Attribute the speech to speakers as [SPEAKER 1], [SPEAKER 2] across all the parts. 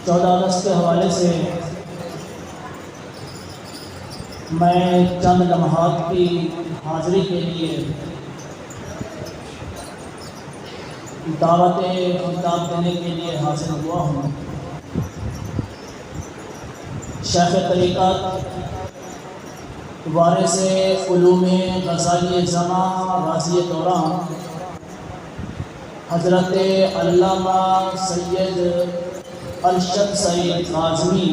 [SPEAKER 1] 14 اگست کے حوالے سے میں چند لمحات کی حاضری کے لیے دعوت خطاب دینے کے لیے حاضر ہوا ہوں۔ شیخ طریقت وارث علوم غزالی زماں غازی دوران حضرت علامہ سید ارشد سعید کاظمی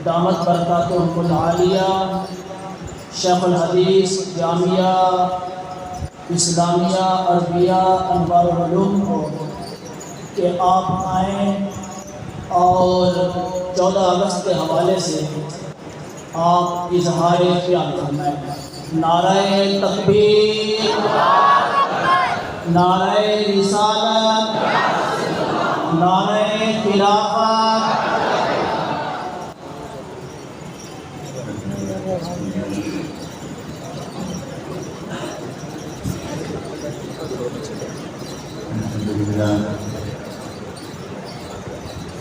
[SPEAKER 1] دامت برکاتہم العالیہ شیخ الحدیث جامعہ اسلامیہ عربیہ انوار العلوم کو کہ آپ آئیں اور 14 اگست کے حوالے سے آپ اظہار خیال فرمائیں۔ نعرہ تکبیر، نعرہ رسالت، نعرہ خلافت۔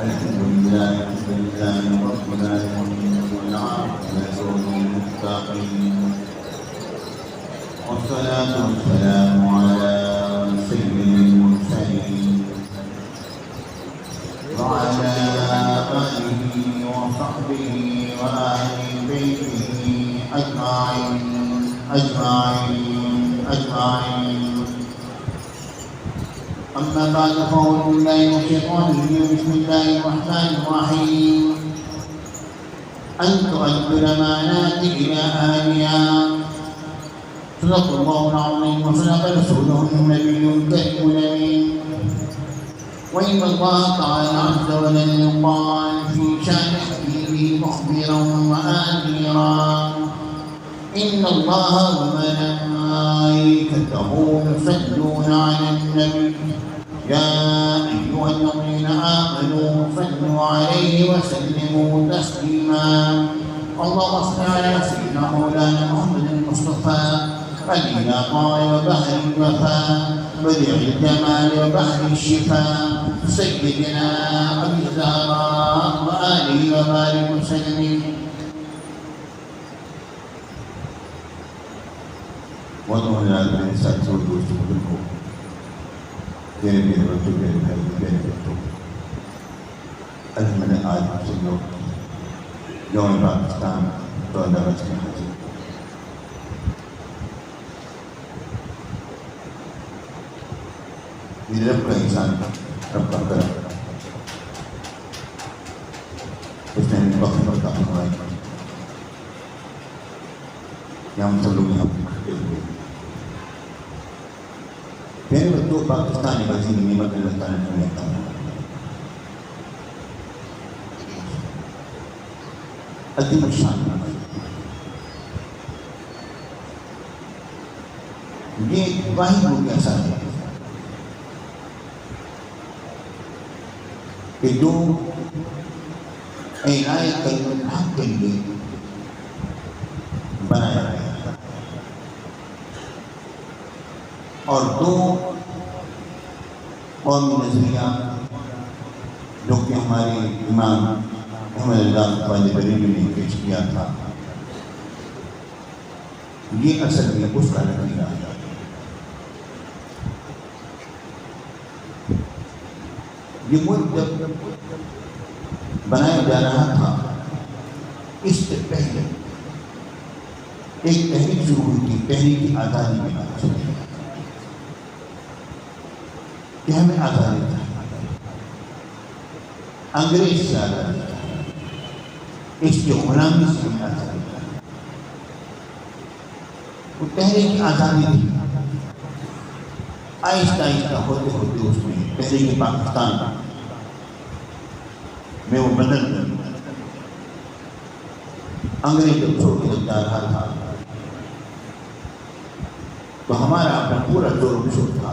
[SPEAKER 2] الحمدللہ رب العالمین والعاقبۃ للمتقین والصلاة والسلام علی سید المرسلین وعلى آلہ وصحبہ وآل بیتہ اجمعین۔ أما بعد فأعوذ بالله من الشيطان الرجيم بسم الله الرحمن الرحيم أن تؤدوا الأمانات إلى أهلها صدق الله العظيم وصدق رسوله النبي الكريم الأمين وإن الله تعالى عز وجل قال في شأن حبيبه مخبرا وآمرا إن الله وملائكته يصلون على النبي يا أيها الذين آمنوا صلوا عليه وسلموا تسليما اللهم صل على سيدنا مولانا محمد المصطفى خليل طائر بحر الوفاء بديع الجمال وبحر الشفاء سيدنا أبي الزهراء وآله وبارك وسلم۔ میرے ساتھ اور دوستوں کو میرے بچوں میرے بھائی میرے بچوں آج میں نے آج آپ سے یوم پاکستان 14 اگست میں حاضر میرے رب کا انسان رب کا کرم اس نے ہمیں وقت پر کام کروائی کہ ہم سب لوگ یہاں پر کھڑے ہوئے۔ میرے بچوں پاکستان ایک عظیم نعمت اللہ تعالیٰ نے ہمیں عطا عظیم الشان یہ واحد لوگ ایسا ہے کہ جو اعلاء کلمۃ الحق کے لیے بنایا گیا اور دو قومی نظریہ جو کہ ہمارے امام احمد اللہ خواجہ بریلوی نے پیش کیا تھا، یہ اصل میں اس کا نتیجہ ہے۔ یہ ملک جب بنایا جا رہا تھا اس سے پہلے ایک تحریک شروع ہوئی تھی، تحریک آزادی میں کہ ہمیں آزادی چاہیے، انگریز سے آزادی چاہیے، اس کی غلامی سے ہمیں آزادی چاہیے۔ وہ تحریک آزادی تھی، آہستہ آہستہ ہوتے ہوتے اس میں تحریک پاکستان میں وہ بدل گئی۔ انگریز جب چھوڑ کے جب جا رہا تھا تو ہمارا اپنا پورا زور و شور تھا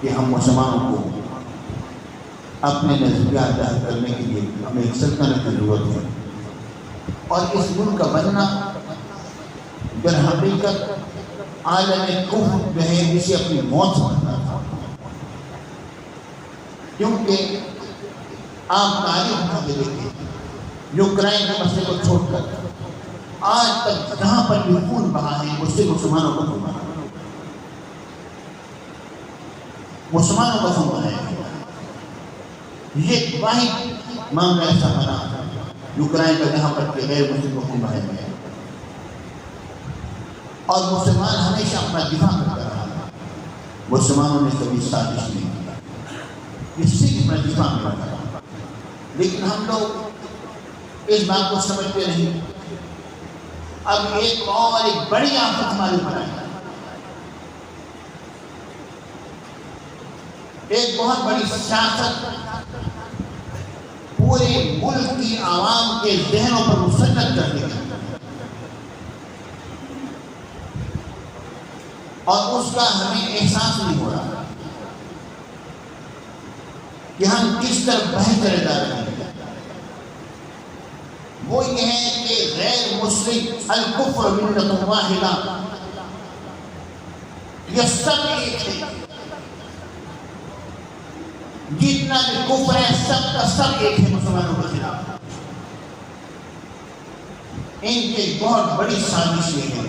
[SPEAKER 2] کہ ہم مسلمانوں کو اپنے نظریات ظاہر کرنے کے لیے ہمیں ایک سلطنت کی ضرورت ہے، اور اس ملک کا بننا در حقیقت عالم کفر جو ہے اسے اپنی موت سمجھتا تھا، کیونکہ آپ تاریخ اٹھا کے دیکھیں، یوکرائن کے مسئلے کو چھوڑ کر آج تک جہاں پر بھی خون بہا ہے وہ صرف مسلمانوں کا خون بہا ہے، مسلمانوں کا خون بہا ہے۔ یہ واحد معاملہ ایسا بنا یوکرائن کا جہاں پر کہ غیر مسلم کو خون بہایا گیا، اور مسلمان ہمیشہ اپنا دفاع کرتا رہا۔ مسلمانوں نے کبھی سازش نہیں کی، اس سے اپنا دفاع میں رکھا، لیکن ہم لوگ اس بات کو سمجھتے نہیں۔ اب ایک بڑی آفت ہمارے اوپر آئی، ایک بہت بڑی سیاست پورے ملک کی عوام کے ذہنوں پر مسلط کر دی گئی، اور اس کا ہمیں احساس نہیں ہو رہا کہ ہم کس طرف بہہ چلے جا رہے ہیں۔ وہ یہ ہے کہ غیر مسلم الکفر ملت واحدہ، یہ سب ایک ہے، جتنا بھی کفر ہے سب کا سب ایک ہے مسلمانوں کے خلاف۔ ان کی بہت بڑی سازش یہ ہے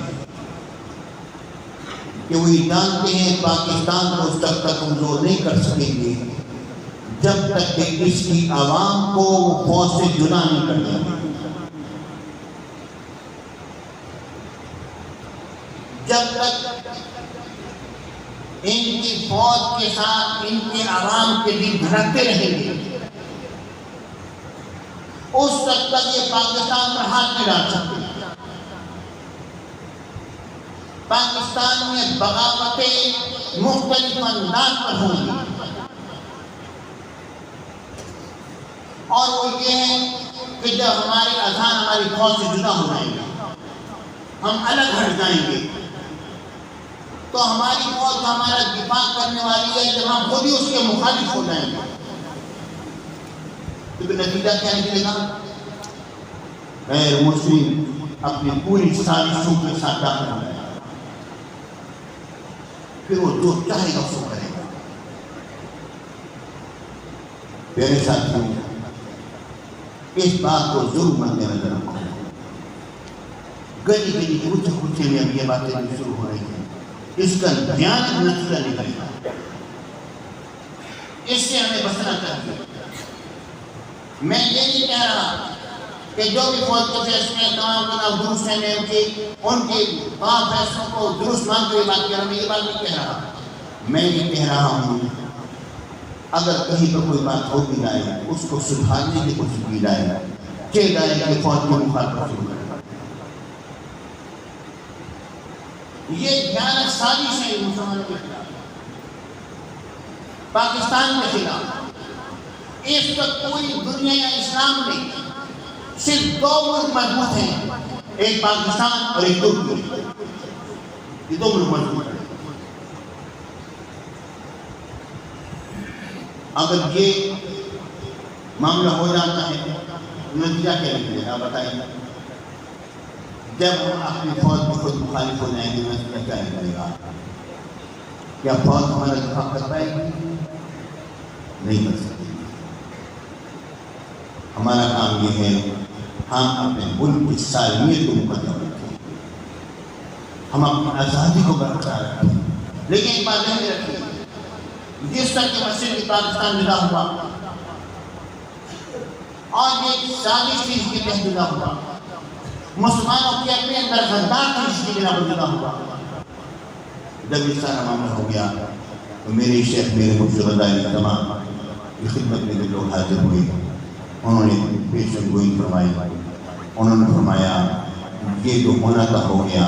[SPEAKER 2] کہ وہ جانتے ہیں پاکستان کو اس تک کمزور نہیں کر سکیں گے جب تک کہ اس کی عوام کو وہ فوج سے جدا نہیں کر دیں گے، جب تک ان کی فوج کے ساتھ ان کے عوام کے دل دھڑکتے رہیں گے اس وقت تک یہ پاکستان پر ہاتھ نہیں ڈال سکتے۔ پاکستان میں بغاوتیں مختلف انداز پر ہوں گی، اور وہ یہ ہے کہ جب ہمارے اذان ہماری فوج سے جدا ہو جائیں گے، ہم الگ ہٹ جائیں گے، تو ہماری فوج ہمارا دفاع کرنے والی ہے جب ہم خود ہی اس کے مخالف ہو جائیں گے، تو نتیجہ کیا نکلے گا؟ غیر مسلم اپنی پوری سازشوں کے ساتھ داخل ہو جائے گا، پھر وہ جو چاہے گا سو کرے گا۔ میرے ساتھیوں، اس بات کو ضرور مد نظر رکھو، گلی گلی کچھ کچھ میں اب یہ باتیں شروع ہو رہی ہیں، اس کا دھیان نتیجہ نکلے گا، اس سے ہمیں بچنا چاہیے۔ میں یہ نہیں کہہ رہا کہ جو بھی فوج کے فیصلے تمام کا درست ہے، میں ان کے تمام فیصلوں کو درست مانتے ہوئے بات کر رہا ہوں، میں یہ بات نہیں کہہ رہا۔ میں یہ کہہ رہا ہوں اگر کہیں پر کوئی بات ہو بھی جائے اس کو سدھارنے کی کوشش کی جائے کہ فوج کو مخالفت شروع کرے، یہ بھیانک سازش ہے مسلمانوں کے خلاف، پاکستان کے خلاف۔ اس وقت پوری دنیا یا اسلام میں صرف دو ملک مضبوط ہیں، ایک پاکستان اور ایک ترکی، یہ دو ملک مضبوط ہیں۔ اگر یہ معاملہ ہو جاتا ہے نتیجہ کیا نکلے گا بتائیے؟ جب ہم اپنی فوج کو خود مخالف ہو جائیں گے نتیجہ کیا نکلے گا؟ کیا فوج ہمارا دفاع کر پائے گی؟ نہیں کر سکتی۔ ہمارا کام یہ ہے ہم اپنے ملک کی سالمیت کو مقدم رکھیں، ہم اپنی آزادی کو برقرار رکھیں، لیکن ایک بات ذہن میں رکھیں، جس طرح کے مسئلے کی پاکستان جدا ہوا اور یہ سازش تھی اس کے تحت جدا ہوا، مسلمانوں کے اپنے اندر غدار تھی اس کی بنا پر جدا ہوا، جب اس سارا معاملہ ہو گیا تو میرے شیخ میرے مرشد غزالی تمام کی خدمت میں جو لوگ حاضر ہوئے انہوں نے پیشن گوئی فرمائی، انہوں نے فرمایا یہ جو ہونا تھا ہو گیا،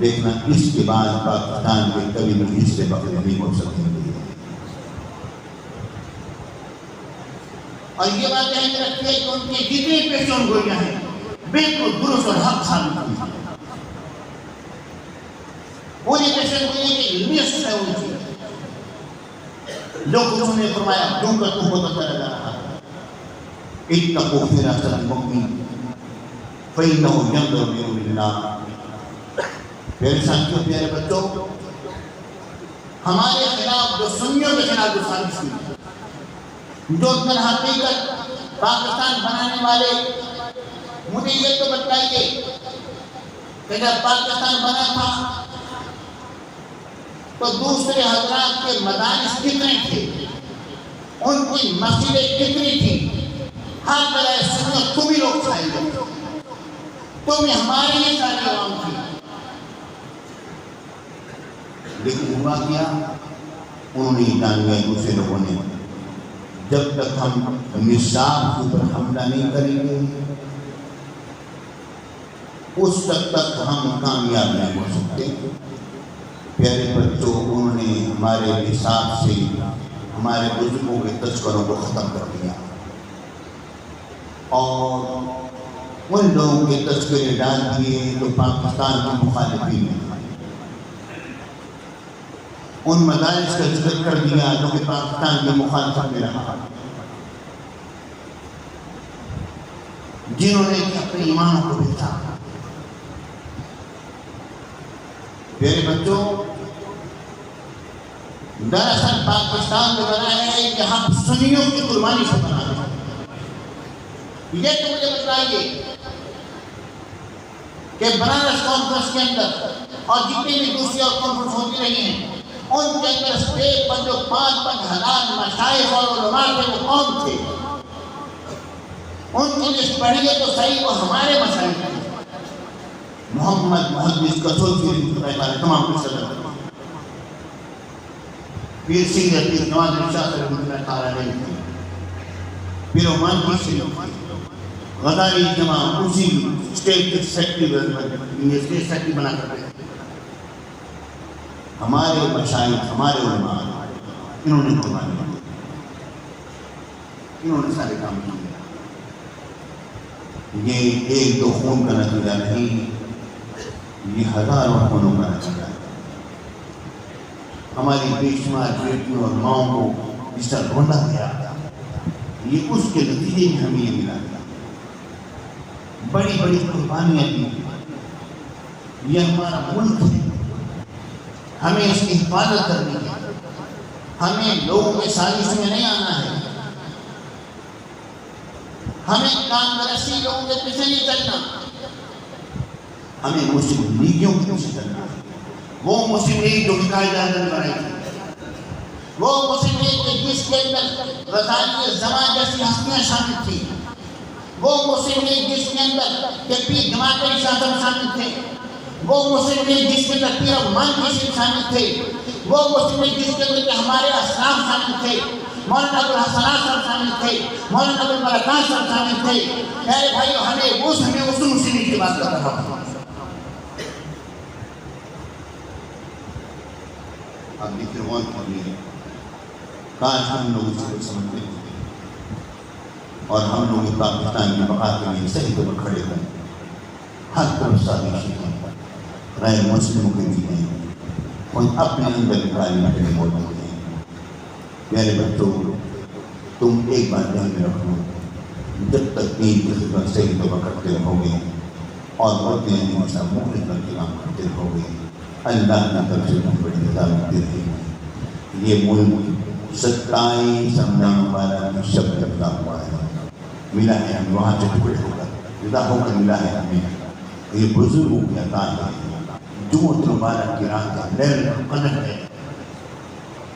[SPEAKER 2] دیکھنا اس کے بعد پاکستان کے کبھی بھی اس سے بغیر نہیں ہو سکتے۔ اور یہ بات ذہن میں رکھیے کہ ان کی جتنی پیشن گوئیاں ہیں بالکل درست اور حق ثابت ہوئی ہیں، پوری پیشن گوئی کی علمیت ہے ان کی، جو کچھ انہوں نے فرمایا جو کا تو ہوتا چلا جا رہا ہے۔ اتقوا فراسة المؤمن فإنه ينظر بنور الله۔ میرے ساتھیوں پیارے بچوں، ہمارے خلاف جو سنیوں کے خلاف جو سازش ہوئی، جو در حقیقت پاکستان بنانے والے مجھے یہ تو بتائیے کہ جب پاکستان بنا تھا تو دوسرے حضرات کے مدارس کتنے تھے، ان کی مسجدیں کتنی تھی، ہر طرح سنت تم ہی لوگ چھائے گئے، تم ہی ہماری ہی ساری عوام تھی۔ لیکن ہوا کیا، انہوں نے جان گیا دوسرے لوگوں نے جب تک ہم نصاب کے اوپر حملہ نہیں کریں گے اس تک ہم کامیاب نہیں ہو سکتے۔ پیارے بچوں، انہوں نے ہمارے نصاب سے ہمارے بزرگوں کے تذکروں کو ختم کر دیا اور ان لوگوں کے تذکرے ڈال دیے جو پاکستان کے مخالفین ہیں، ان مدارس کا ذکر کر دیا جو کہ پاکستان کے مخالفت میں رہا، جنہوں نے اپنے ایمان کو بیچا۔ پیارے بچوں، دراصل پاکستان میں بنا ہے کہ ہم سنیوں کی قربانی سے بنا ہے۔ یہ تو مجھے بتائیے کہ بنارس کانفرنس کے اندر اور جتنی بھی دوسری اور کانفرنس ہوتی رہی ہیں ان کے اندر اسٹیج پر جو 5,000 مشائخ اور علماء تھے وہ کون تھے؟ ان کی لسٹ پڑھیے تو صحیح، وہ ہمارے مشائخ تھے۔ محمد محدث کسوفی تمام کے صدر، پیر سید عتیق نواز شاہ رحمۃ اللہ تعالیٰ علیہ تھے، پیر عمان کی شریف غزالی جماع اسی اسٹیٹ سیکٹری بنا کر رہے تھے۔ ہمارے مشائخ، ہمارے علماء، انہوں نے قربانی دی، انہوں نے سارے کام کیے۔ یہ ایک دو خون کا نتیجہ نہیں، یہ ہزاروں خونوں کا نتیجہ ہے۔ ہماری بے شمار بیٹیوں اور ماؤں کو اس طرح ڈھونڈا گیا، یہ اس کے نتیجے میں ہمیں یہ ملا گیا۔ بڑی بڑی قربانیاں دی، یہ ہمارا ملک ہے، ہمیں اس کی حفاظت کرنی ہے، ہمیں لوگوں کے سازش میں نہیں آنا ہے، ہمیں کانگریسی لوگوں کے پیچھے نہیں چلنا، ہمیں مسلم لیگیوں کے پیچھے چلنا ہے۔ وہ مسلم لیگ جو نکاح اجازت میں بنائی تھی، وہ مسلم لیگ جس کے اندر غزالی زمان جیسی ہستیاں شامل تھیں، وہ مسلم لیگ جس کے اندر کہ پیر جماعت اسلام شامل تھے، وہ مسلم لیگ جس کے اندر پیر عمان کی شامل تھے، وہ مسلم لیگ جس کے اندر ہمارے اسلام شامل تھے، مولانا ابوالحسنات صاحب شامل تھے، مولانا ابوالبرکات صاحب شامل تھے۔ میرے بھائیو، ہمیں اس مسلم لیگ کی بات کر رہا ہوں۔ اب یہ فرعون کے لیے کاش ہم لوگ اس کو سمجھتے ہیں اور ہم لوگ پاکستان کی بقا کے لیے صحیح طور پر کھڑے ہیں۔ ہر طرف سازشیں ہیں، غیر مسلموں کے بھی ہیں اور اپنے اندر نکالنے کے لیے موجود ہیں۔ میرے بچوں، تم ایک بات دھیان میں رکھو، جب تک دین کی خدمت صحیح طور پر کرتے رہو گے اور بڑھتے ہیں ہمیشہ مخلص کر کے کام کرتے رہو گے، اللہ کی طرف سے بہت بڑی نظام ملتی رہے گی۔ یہ ملک 27 رمضان مبارک کی شب جبتا ہوا ہے، ملا ہے ہم وہاں سے ٹکڑے ہو کر جدا ہو کر ملا ہے ہمیں۔ یہ بزرگوں کی عطا ہے، جمعۃ مبارک کی رات ہے، لیلۃ القدر ہے۔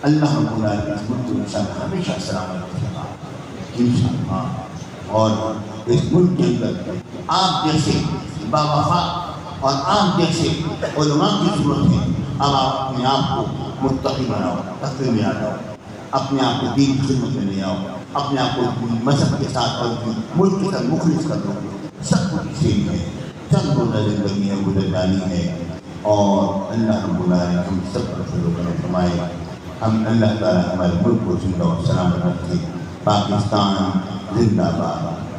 [SPEAKER 2] اللہ رب العالمین اس ملک کو انشاءاللہ ہمیشہ سلامت رکھے گا انشاءاللہ، اور اس ملک کے اندر آپ جیسے باوفا اور آپ جیسے علماء کی ضرورت ہے۔ اب آپ اپنے آپ کو متقی بناؤ، تقوی میں آ جاؤ، اپنے آپ کو دین کی خدمت میں لے آؤ، اپنے آپ کو مذہب کے ساتھ اور ملک کے ساتھ مخلص کر دو۔ سب کچھ سیم ہے، چند روزہ زندگی ہے، گزر جانی ہے، اور اللہ رب العالمین ہم سب پر فضل و کرم فرمائے۔ ہم اللہ تعالیٰ ہمارے ملک کو زندہ و سلامت رکھے۔ پاکستان زندہ باد۔